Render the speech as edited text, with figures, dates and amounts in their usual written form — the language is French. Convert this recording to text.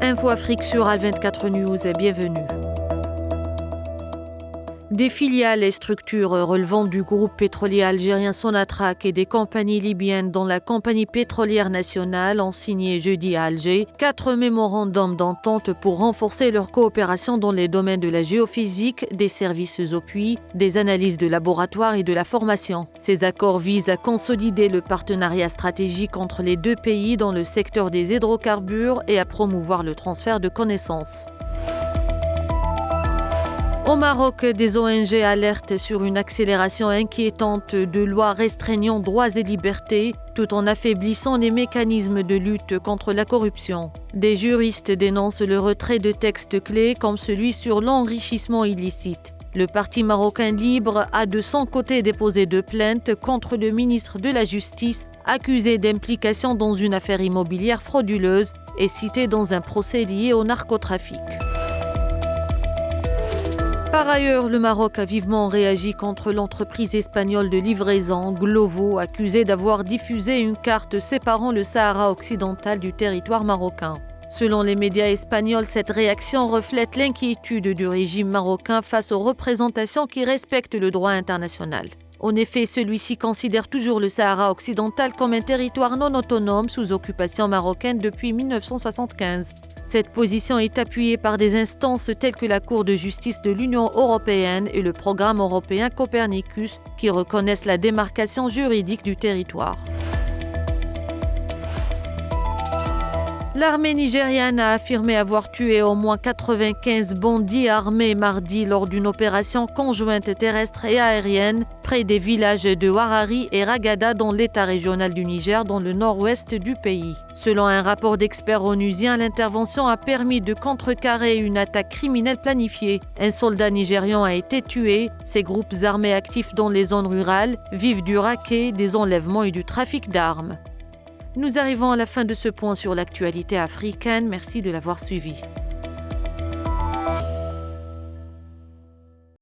Info Afrique sur Al24 News, bienvenue. Des filiales et structures relevant du groupe pétrolier algérien Sonatrach et des compagnies libyennes dont la compagnie pétrolière nationale ont signé jeudi à Alger 4 mémorandums d'entente pour renforcer leur coopération dans les domaines de la géophysique, des services au puits, des analyses de laboratoire et de la formation. Ces accords visent à consolider le partenariat stratégique entre les deux pays dans le secteur des hydrocarbures et à promouvoir le transfert de connaissances. Au Maroc, des ONG alertent sur une accélération inquiétante de lois restreignant droits et libertés tout en affaiblissant les mécanismes de lutte contre la corruption. Des juristes dénoncent le retrait de textes clés comme celui sur l'enrichissement illicite. Le Parti marocain libre a de son côté déposé 2 plaintes contre le ministre de la Justice, accusé d'implication dans une affaire immobilière frauduleuse et cité dans un procès lié au narcotrafic. Par ailleurs, le Maroc a vivement réagi contre l'entreprise espagnole de livraison Glovo, accusée d'avoir diffusé une carte séparant le Sahara occidental du territoire marocain. Selon les médias espagnols, cette réaction reflète l'inquiétude du régime marocain face aux représentations qui respectent le droit international. En effet, celui-ci considère toujours le Sahara occidental comme un territoire non autonome sous occupation marocaine depuis 1975. Cette position est appuyée par des instances telles que la Cour de justice de l'Union européenne et le programme européen Copernicus qui reconnaissent la démarcation juridique du territoire. L'armée nigériane a affirmé avoir tué au moins 95 bandits armés mardi lors d'une opération conjointe terrestre et aérienne près des villages de Warari et Ragada dans l'état régional du Niger dans le nord-ouest du pays. Selon un rapport d'experts onusiens, l'intervention a permis de contrecarrer une attaque criminelle planifiée. Un soldat nigérian a été tué. Ces groupes armés actifs dans les zones rurales vivent du racket, des enlèvements et du trafic d'armes. Nous arrivons à la fin de ce point sur l'actualité africaine. Merci de l'avoir suivi.